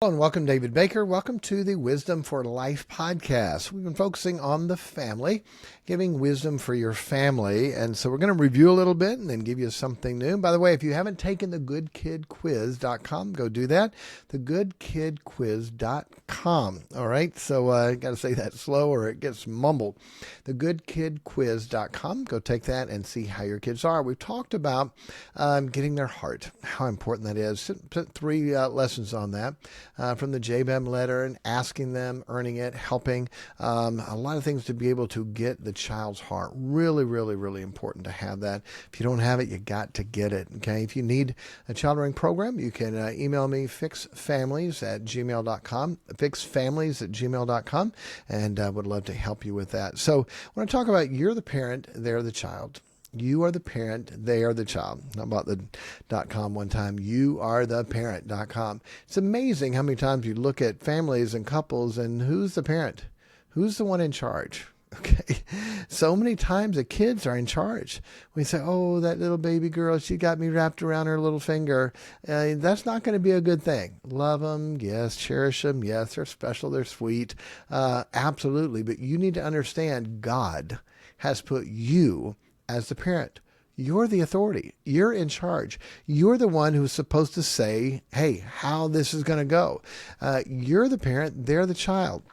And welcome, David Baker. Welcome to the Wisdom for Life podcast. We've been focusing on the family, giving wisdom for your family. And so we're going to review a little bit and then give you something new. And by the way, if you haven't taken the goodkidquiz.com, go do that. The goodkidquiz.com. All right. So I got to say that slow or it gets mumbled. The goodkidquiz.com. Go take that and see how your kids are. We've talked about getting their heart, how important that is. Put 3 lessons on that. From the JBEM letter and asking them, earning it, helping, a lot of things to be able to get the child's heart. Really, really, really important to have that. If you don't have it, you got to get it. Okay. If you need a child rearing program, you can email me fixfamilies@gmail.com, fixfamilies@gmail.com, and would love to help you with that. So I want to talk about you're the parent, they're the child. You are the parent, they are the child. How about the .com one time? You are the parent.com. It's amazing how many times you look at families and couples and who's the parent? Who's the one in charge? Okay. So many times the kids are in charge. We say, oh, that little baby girl, she got me wrapped around her little finger. That's not going to be a good thing. Love them. Yes. Cherish them. Yes. They're special. They're sweet. Absolutely. But you need to understand God has put you as the parent. You're the authority. You're in charge. You're the one who's supposed to say, hey, how this is going to go. You're the parent. They're the child.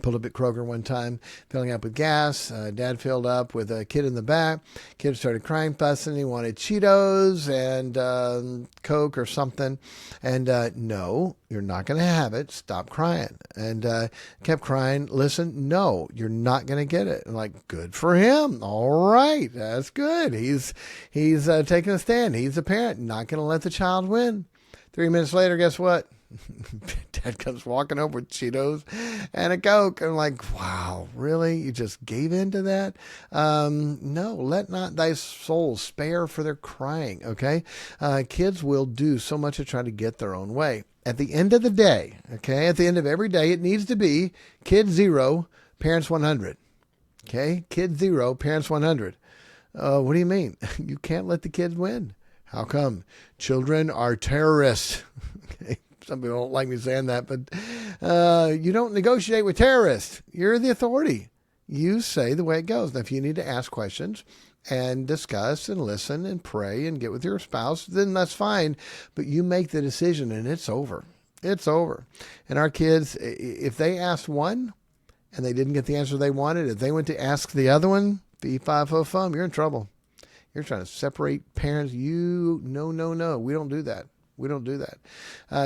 Pulled up at Kroger one time, filling up with gas. Dad filled up with a kid in the back. Kid started crying, fussing. He wanted Cheetos and Coke or something. And no, you're not going to have it. Stop crying. And kept crying. Listen, no, you're not going to get it. And like, good for him. All right, that's good. He's taking a stand. He's a parent. Not going to let the child win. 3 minutes later, guess what? Dad comes walking over with Cheetos and a Coke. I'm like, wow, really? You just gave in to that? No, let not thy soul spare for their crying, okay? Kids will do so much to try to get their own way. At the end of the day, okay, at the end of every day, it needs to be kid 0, parents 100. Okay? Kid 0, parents 100. What do you mean? You can't let the kids win. How come? Children are terrorists. Okay. Some people don't like me saying that, but you don't negotiate with terrorists. You're the authority. You say the way it goes. Now, if you need to ask questions and discuss and listen and pray and get with your spouse, then that's fine. But you make the decision and it's over. It's over. And our kids, if they asked one and they didn't get the answer they wanted, if they went to ask the other one, fee, fi, fo, fum, you're in trouble. You're trying to separate parents. No. We don't do that. We don't do that.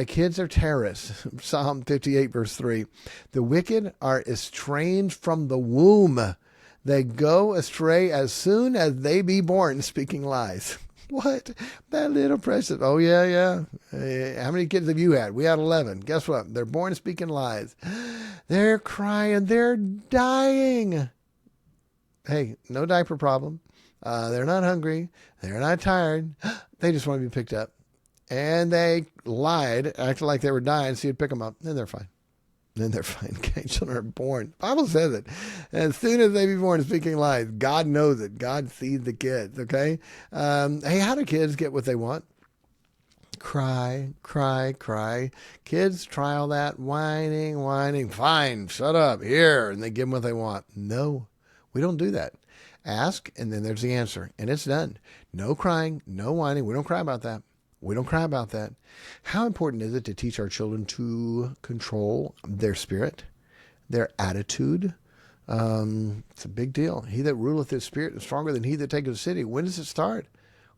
Kids are terrorists. Psalm 58, verse 3. The wicked are estranged from the womb. They go astray as soon as they be born, speaking lies. What? That little precious. Oh, yeah. How many kids have you had? We had 11. Guess what? They're born speaking lies. They're crying. They're dying. Hey, no diaper problem. They're not hungry. They're not tired. They just want to be picked up. And they lied, acted like they were dying, so you'd pick them up. Then they're fine. Okay, children are born. The Bible says it. As soon as they be born, speaking lies. God knows it. God sees the kids, okay? Hey, how do kids get what they want? Cry. Kids try all that whining. Fine, shut up, here. And they give them what they want. No, we don't do that. Ask, and then there's the answer. And it's done. No crying, no whining. We don't cry about that. How important is it to teach our children to control their spirit, their attitude? It's a big deal. He that ruleth his spirit is stronger than he that taketh a city. When does it start?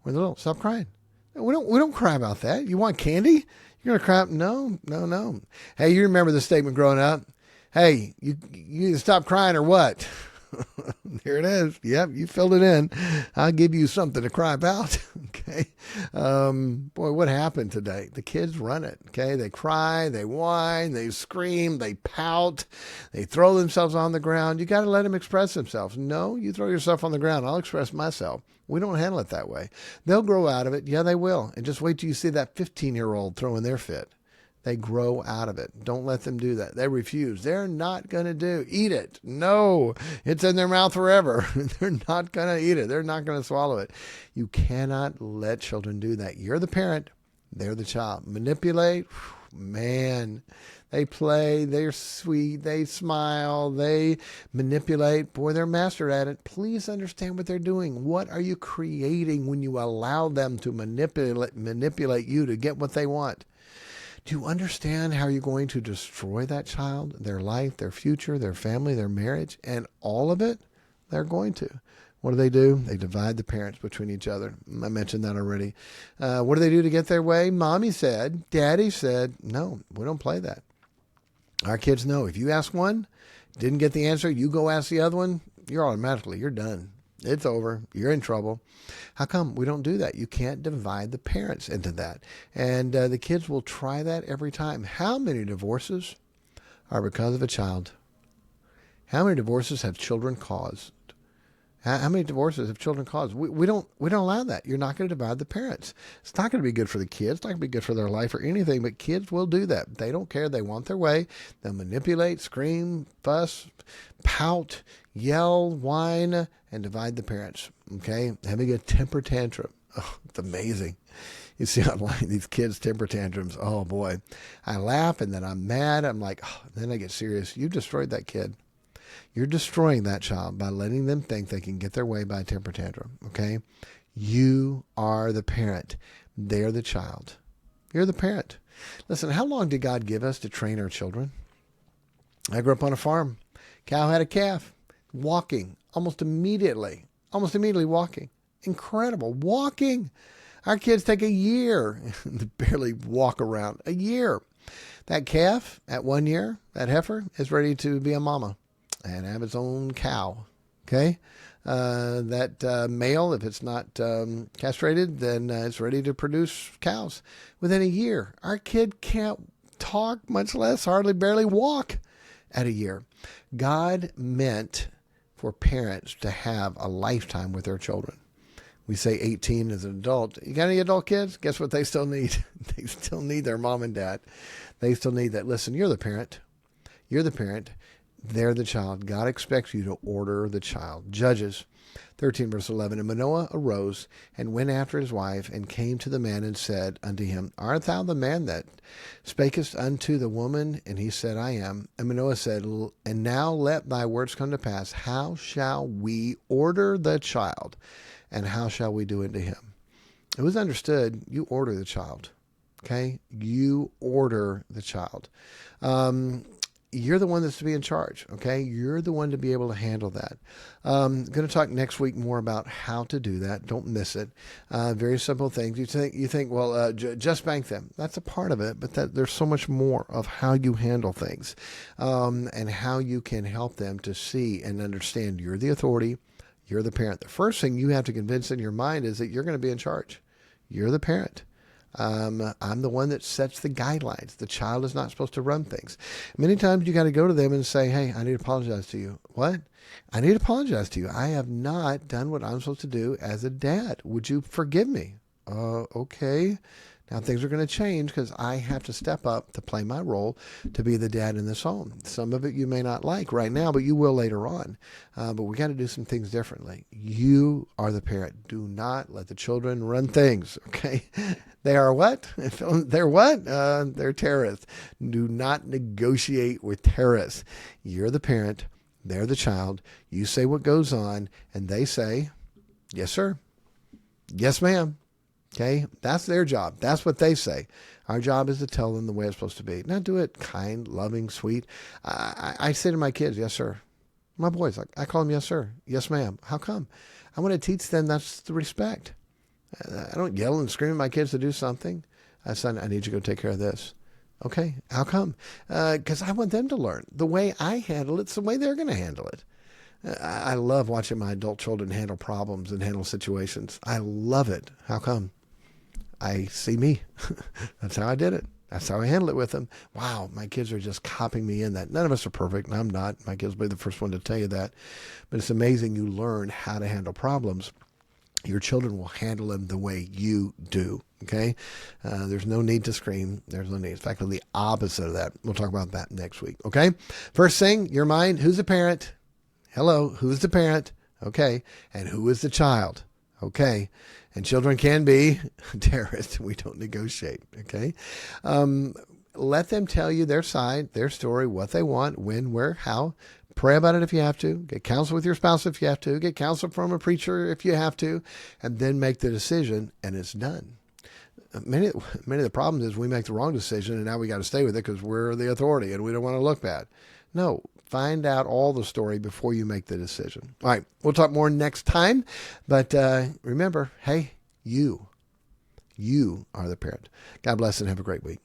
When they're little. Stop crying. We don't cry about that. You want candy? You're going to cry? No. Hey, you remember the statement growing up? Hey, you need to stop crying or what? There it is. Yep, you filled it in. I'll give you something to cry about. Okay. Boy, what happened today? The kids run it. Okay. They cry, they whine, they scream, they pout, they throw themselves on the ground. You got to let them express themselves. No, you throw yourself on the ground. I'll express myself. We don't handle it that way. They'll grow out of it. Yeah, they will. And just wait till you see that 15-year-old throwing their fit. They grow out of it. Don't let them do that. They refuse. They're not going to eat it. No, it's in their mouth forever. They're not going to eat it. They're not going to swallow it. You cannot let children do that. You're the parent. They're the child. Manipulate. Man, They play, they're sweet, they smile, they manipulate. Boy, they're master at it. Please understand what they're doing. What are you creating when you allow them to manipulate you to get what they want? Do you understand how you're going to destroy that child, their life, their future, their family, their marriage, and all of it? They're going to. What do? They divide the parents between each other. I mentioned that already. What do they do to get their way? Mommy said, Daddy said, no, we don't play that. Our kids know if you ask one, didn't get the answer, you go ask the other one, you're done. It's over. You're in trouble. How come we don't do that? You can't divide the parents into that. And the kids will try that every time. How many divorces are because of a child? How many divorces have children caused? How many divorces have children caused? We don't allow that. You're not going to divide the parents. It's not going to be good for the kids. It's not going to be good for their life or anything, but kids will do that. They don't care. They want their way. They'll manipulate, scream, fuss, pout, yell, whine, and divide the parents. Okay? Having a temper tantrum. Oh, it's amazing. You see online these kids' temper tantrums. Oh, boy. I laugh, and then I'm mad. I'm like, oh, then I get serious. You destroyed that kid. You're destroying that child by letting them think they can get their way by a temper tantrum, okay? You are the parent. They're the child. You're the parent. Listen, how long did God give us to train our children? I grew up on a farm. Cow had a calf. Walking. Almost immediately walking. Incredible. Walking. Our kids take a year to barely walk around. A year. That calf at 1 year, that heifer, is ready to be a mama and have its own cow, okay? That male, if it's not castrated, then it's ready to produce cows within a year. Our kid can't talk, much less barely walk at a year. God meant for parents to have a lifetime with their children. We say 18 as an adult. You got any adult kids? Guess what they still need? They still need their mom and dad. They still need that. Listen, you're the parent. You're the parent. They're the child. God expects you to order the child. Judges 13, verse 11. And Manoah arose and went after his wife and came to the man and said unto him, Art thou the man that spakest unto the woman? And he said, I am. And Manoah said, And now let thy words come to pass. How shall we order the child? And how shall we do unto him? It was understood, you order the child. Okay? You order the child. You're the one that's to be in charge, okay? You're the one to be able to handle that. I'm going to talk next week more about how to do that. Don't miss it. Very simple things. You think, well, just spank them. That's a part of it, but there's so much more of how you handle things and how you can help them to see and understand you're the authority, you're the parent. The first thing you have to convince in your mind is that you're going to be in charge. You're the parent. I'm the one that sets the guidelines. The child is not supposed to run things. Many times you got to go to them and say, hey, I need to apologize to you. What? I need to apologize to you. I have not done what I'm supposed to do as a dad. Would you forgive me? Okay. Now things are going to change because I have to step up to play my role to be the dad in this home. Some of it you may not like right now, but you will later on. But we got to do some things differently. You are the parent. Do not let the children run things. Okay. They are what? They're what? They're terrorists. Do not negotiate with terrorists. You're the parent. They're the child. You say what goes on and they say, yes, sir. Yes, ma'am. Okay, that's their job. That's what they say. Our job is to tell them the way it's supposed to be. Now do it kind, loving, sweet. I say to my kids, yes, sir. My boys, I call them yes, sir. Yes, ma'am. How come? I want to teach them that's the respect. I don't yell and scream at my kids to do something. Son, I need you to go take care of this. Okay, how come? Because I want them to learn. The way I handle it's the way they're going to handle it. I love watching my adult children handle problems and handle situations. I love it. How come? I see me. That's how I did it. That's how I handle it with them. Wow, my kids are just copying me in that. None of us are perfect, and I'm not. My kids will be the first one to tell you that. But it's amazing you learn how to handle problems. Your children will handle them the way you do, okay? There's no need to scream. There's no need. In fact, the opposite of that. We'll talk about that next week, okay? First thing, your mind, who's the parent? Hello, who's the parent? Okay. And who is the child? Okay. And children can be terrorists. We don't negotiate. Okay. let them tell you their side, their story, what they want, when, where, how. Pray about it if you have to. Get counsel with your spouse if you have to. Get counsel from a preacher if you have to. And then make the decision, and it's done. Many of the problems is we make the wrong decision, and now we got to stay with it because we're the authority and we don't want to look bad. No, find out all the story before you make the decision. All right, we'll talk more next time. But remember, hey, you are the parent. God bless and have a great week.